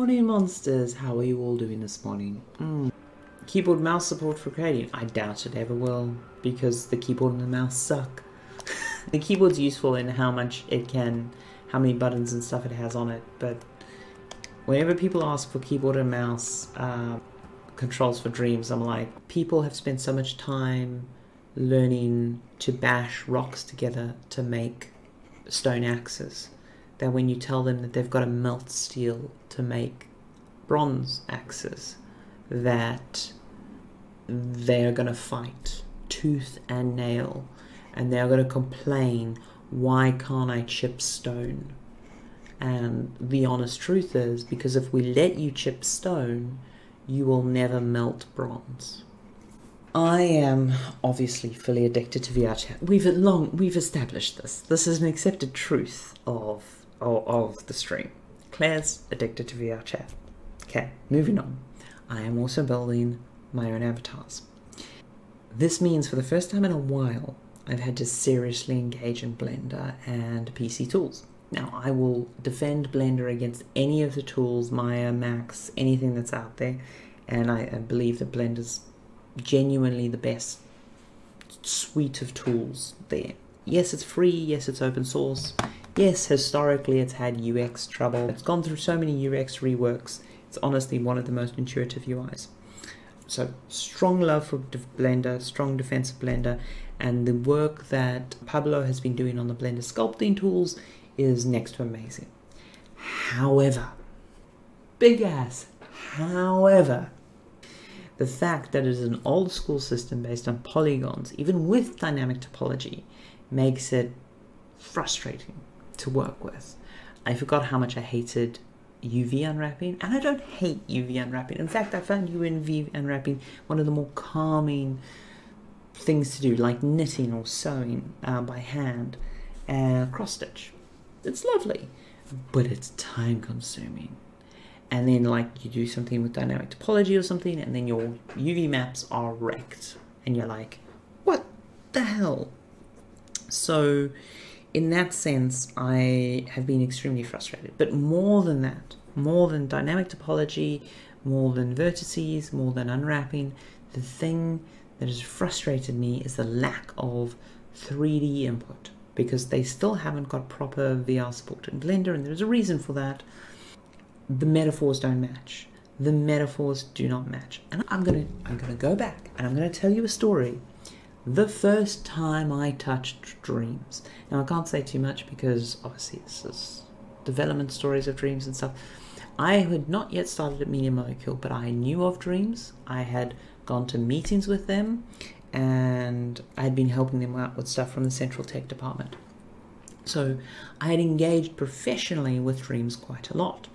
morning, monsters. How are you all doing this morning? Keyboard mouse support for creating? I doubt it ever will, because the keyboard and the mouse suck. The keyboard's useful in how many buttons and stuff it has on it, but whenever people ask for keyboard and mouse controls for Dreams, I'm like, people have spent so much time learning to bash rocks together to make stone axes, that when you tell them that they've got to melt steel to make bronze axes, that they're going to fight tooth and nail, and they're going to complain, why can't I chip stone? And the honest truth is, because if we let you chip stone, you will never melt bronze. I am obviously fully addicted to VR chat. We've established this. This is an accepted truth of the stream. Claire's addicted to VR chat. Okay, moving on. I am also building my own avatars. This means for the first time in a while, I've had to seriously engage in Blender and PC tools. Now, I will defend Blender against any of the tools, Maya, Max, anything that's out there, and I believe that Blender's genuinely the best suite of tools there. Yes, it's free, yes, it's open source, yes, historically it's had UX trouble, it's gone through so many UX reworks, it's honestly one of the most intuitive UIs. So, strong love for Blender, strong defense of Blender, and the work that Pablo has been doing on the Blender sculpting tools is next to amazing. However, big ass, however, the fact that it is an old school system based on polygons, even with dynamic topology, makes it frustrating to work with. I forgot how much I hated UV unwrapping, and I don't hate UV unwrapping. In fact, I found UV unwrapping one of the more calming things to do, like knitting or sewing by hand and cross stitch. It's lovely, but it's time consuming. And then like you do something with dynamic topology or something, and then your UV maps are wrecked, and you're like, what the hell? So in that sense, I have been extremely frustrated. But more than that, more than dynamic topology, more than vertices, more than unwrapping, the thing that has frustrated me is the lack of 3D input, because they still haven't got proper VR support in Blender, and there's a reason for that. The metaphors don't match. The metaphors do not match. And I'm gonna go back and I'm gonna tell you a story. The first time I touched Dreams. Now I can't say too much because obviously this is development stories of Dreams and stuff. I had not yet started at Media Molecule, but I knew of Dreams. I had gone to meetings with them, and I had been helping them out with stuff from the Central Tech Department. So I had engaged professionally with Dreams quite a lot.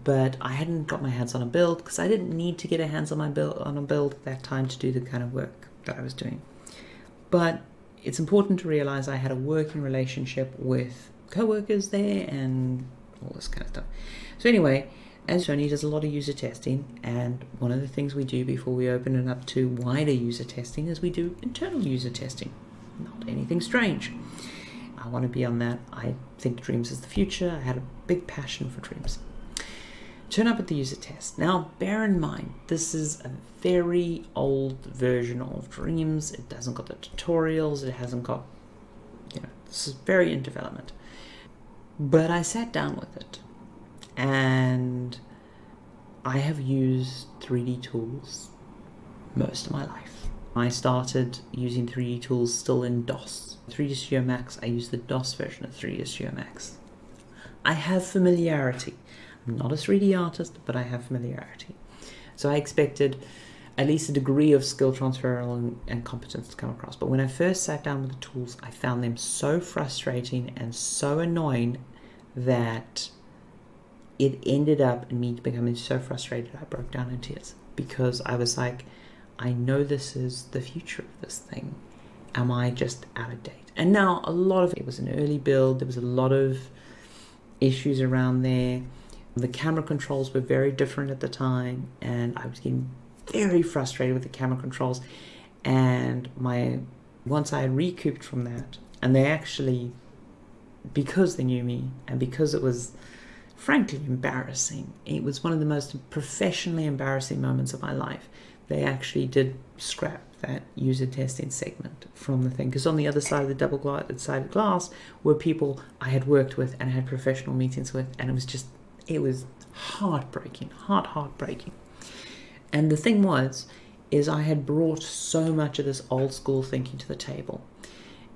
But I hadn't got my hands on a build because I didn't need to get a hands on a build at that time to do the kind of work that I was doing. But it's important to realize I had a working relationship with co-workers there and all this kind of stuff. So anyway, as Sony does a lot of user testing, and one of the things we do before we open it up to wider user testing is we do internal user testing. Not anything strange. I want to be on that. I think Dreams is the future. I had a big passion for Dreams. Turn up at the user test. Now, bear in mind, this is a very old version of Dreams. It doesn't got the tutorials. It hasn't got, this is very in development. But I sat down with it, and I have used 3D tools most of my life. I started using 3D tools still in DOS. 3D Studio Max, I use the DOS version of 3D Studio Max. I have familiarity. I'm not a 3D artist, but I have familiarity. So I expected at least a degree of skill transfer and competence to come across. But when I first sat down with the tools, I found them so frustrating and so annoying that it ended up in me becoming so frustrated I broke down in tears, because I was like, I know this is the future of this thing. Am I just out of date? And now a lot of it was an early build. There was a lot of issues around there. The camera controls were very different at the time, and I was getting very frustrated with the camera controls. And once I had recouped from that, and they actually, because they knew me and because it was frankly embarrassing. It was one of the most professionally embarrassing moments of my life. They actually did scrap that user testing segment from the thing, because on the other side of the double-sided glass were people I had worked with and had professional meetings with, and it was heartbreaking, heartbreaking. And the thing is I had brought so much of this old school thinking to the table,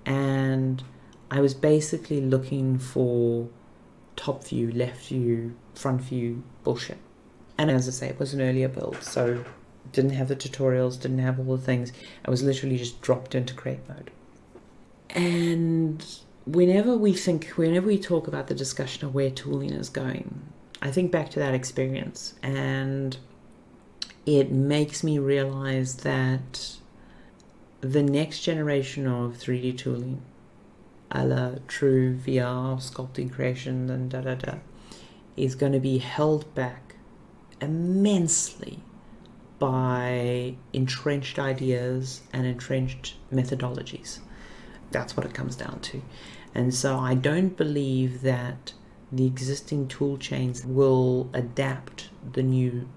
and I was basically looking for top view, left view, front view bullshit. And as I say, it was an earlier build, so didn't have the tutorials, didn't have all the things. I was literally just dropped into create mode. And whenever we talk about the discussion of where tooling is going, I think back to that experience, and it makes me realize that the next generation of 3D tooling, a la true VR, sculpting creation, and is going to be held back immensely by entrenched ideas and entrenched methodologies. That's what it comes down to. And so I don't believe that the existing tool chains will adapt the new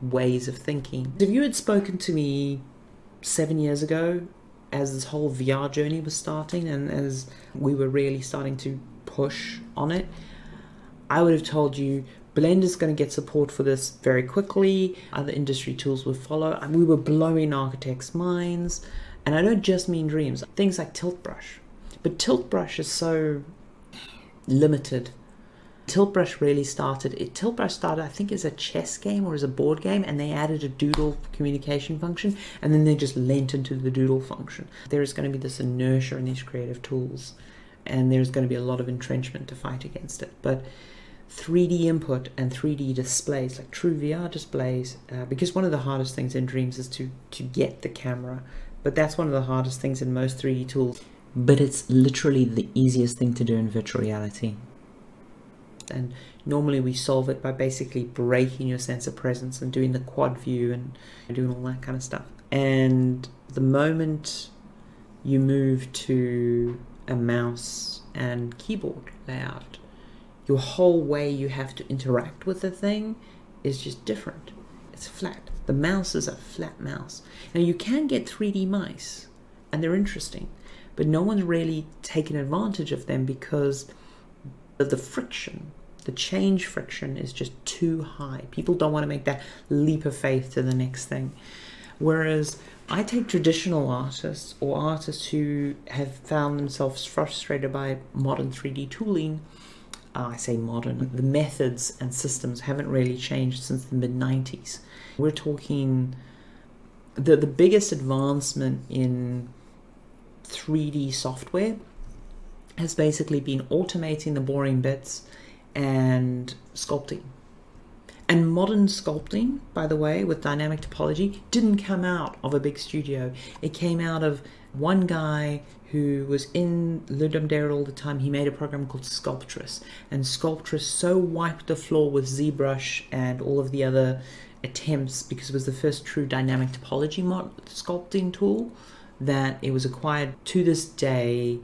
ways of thinking. If you had spoken to me 7 years ago, as this whole VR journey was starting and as we were really starting to push on it, I would have told you Blender's going to get support for this very quickly, other industry tools will follow, and we were blowing architects' minds. And I don't just mean dreams, things like Tilt Brush. But Tilt Brush is so limited. Tilt Brush started, I think, as a chess game or as a board game, and they added a doodle communication function, and then they just lent into the doodle function. There is going to be this inertia in these creative tools, and there's going to be a lot of entrenchment to fight against it. But 3D input and 3D displays, like true VR displays, because one of the hardest things in Dreams is to get the camera, but that's one of the hardest things in most 3D tools. But it's literally the easiest thing to do in virtual reality. And normally we solve it by basically breaking your sense of presence and doing the quad view and doing all that kind of stuff. And the moment you move to a mouse and keyboard layout, your whole way you have to interact with the thing is just different. It's flat. The mouse is a flat mouse. Now you can get 3D mice, and they're interesting, but no one's really taken advantage of them because the friction, the change friction is just too high. People don't want to make that leap of faith to the next thing. Whereas I take traditional artists or artists who have found themselves frustrated by modern 3D tooling. I say modern, the methods and systems haven't really changed since the mid-90s. We're talking the biggest advancement in 3D software has basically been automating the boring bits and sculpting. And modern sculpting, by the way, with dynamic topology, didn't come out of a big studio. It came out of one guy who was in Ludum Dare all the time. He made a program called Sculptress, and Sculptress so wiped the floor with ZBrush and all of the other attempts, because it was the first true dynamic topology sculpting tool, that it was acquired. To this day,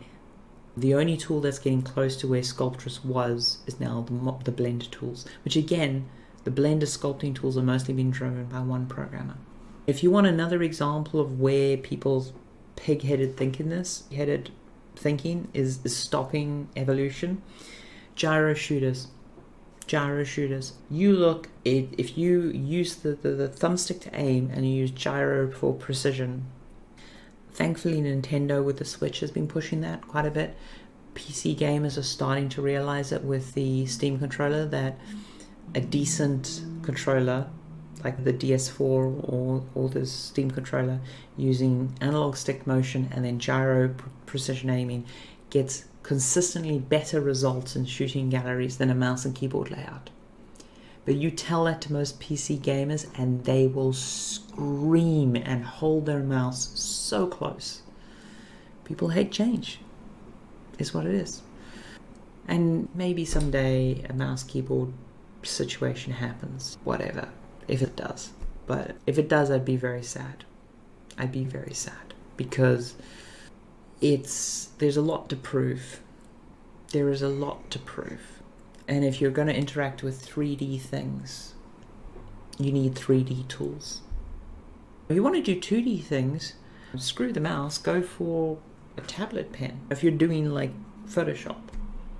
the only tool that's getting close to where Sculptress was is now the Blender tools, which again, the Blender sculpting tools are mostly being driven by one programmer. If you want another example of where people's pig-headed thinking is stopping evolution, gyro shooters. You look, if you use the thumbstick to aim and you use gyro for precision. Thankfully, Nintendo with the Switch has been pushing that quite a bit. PC gamers are starting to realize it with the Steam controller, that a decent controller like the DS4 or the Steam controller using analog stick motion and then gyro precision aiming gets consistently better results in shooting galleries than a mouse and keyboard layout. But you tell that to most PC gamers and they will scream and hold their mouse so close. People hate change, is what it is. And maybe someday a mouse keyboard situation happens, whatever, if it does. But if it does, I'd be very sad. I'd be very sad because there's a lot to prove. There is a lot to prove. And if you're going to interact with 3D things, you need 3D tools. If you want to do 2D things, screw the mouse, go for a tablet pen. If you're doing like Photoshop,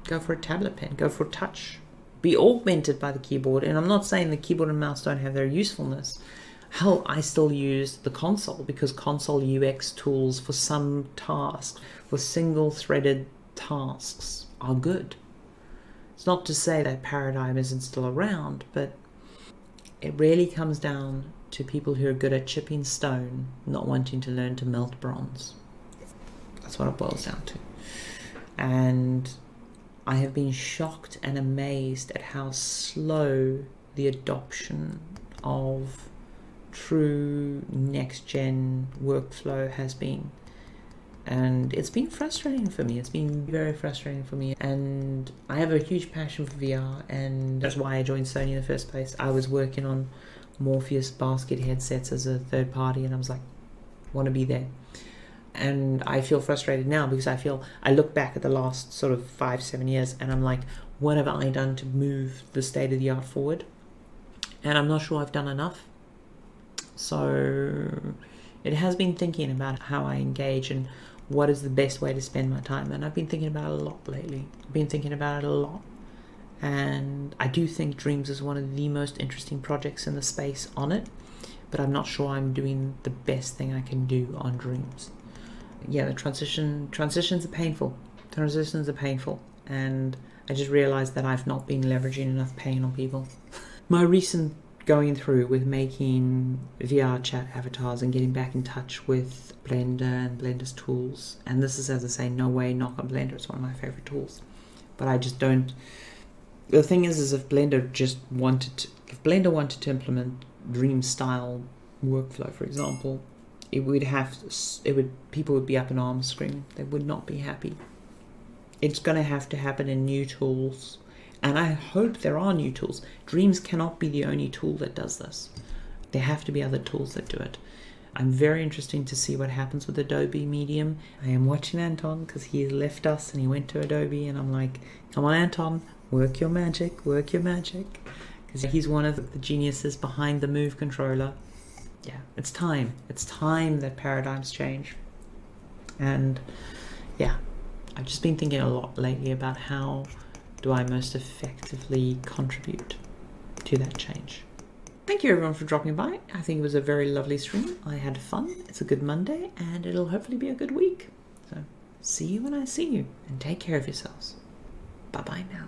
go for a tablet pen, go for touch. Be augmented by the keyboard. And I'm not saying the keyboard and mouse don't have their usefulness. Hell, I still use the console because console UX tools for some tasks, for single-threaded tasks, are good. It's not to say that paradigm isn't still around, but it really comes down to people who are good at chipping stone, not wanting to learn to melt bronze. That's what it boils down to. And I have been shocked and amazed at how slow the adoption of true next-gen workflow has been. And it's been frustrating for me. It's been very frustrating for me. And I have a huge passion for VR, and that's why I joined Sony in the first place. I was working on Morpheus basket headsets as a third party, and I was like, want to be there. And I feel frustrated now because I look back at the last sort of 5-7 years, and I'm like, what have I done to move the state of the art forward? And I'm not sure I've done enough. So it has been thinking about how I engage and what is the best way to spend my time. And I've been thinking about it a lot lately. I've been thinking about it a lot. And I do think Dreams is one of the most interesting projects in the space on it. But I'm not sure I'm doing the best thing I can do on Dreams. Yeah, the transitions are painful. Transitions are painful. And I just realized that I've not been leveraging enough pain on people. My recent going through with making VR chat avatars and getting back in touch with Blender and Blender's tools. And this is, as I say, no way knock on Blender. It's one of my favorite tools. But I just don't... The thing is if Blender wanted to implement Dream style workflow, for example, people would be up in arms screaming. They would not be happy. It's going to have to happen in new tools. And I hope there are new tools. Dreams cannot be the only tool that does this. There have to be other tools that do it. I'm very interested to see what happens with Adobe Medium. I am watching Anton because he left us and he went to Adobe, and I'm like, come on Anton, work your magic, work your magic. Because he's one of the geniuses behind the Move controller. Yeah, it's time. It's time that paradigms change. And yeah, I've just been thinking a lot lately about how do I most effectively contribute to that change. Thank you everyone for dropping by. I think it was a very lovely stream. I had fun. It's a good Monday, and it'll hopefully be a good week. So see you when I see you, and take care of yourselves. Bye bye now.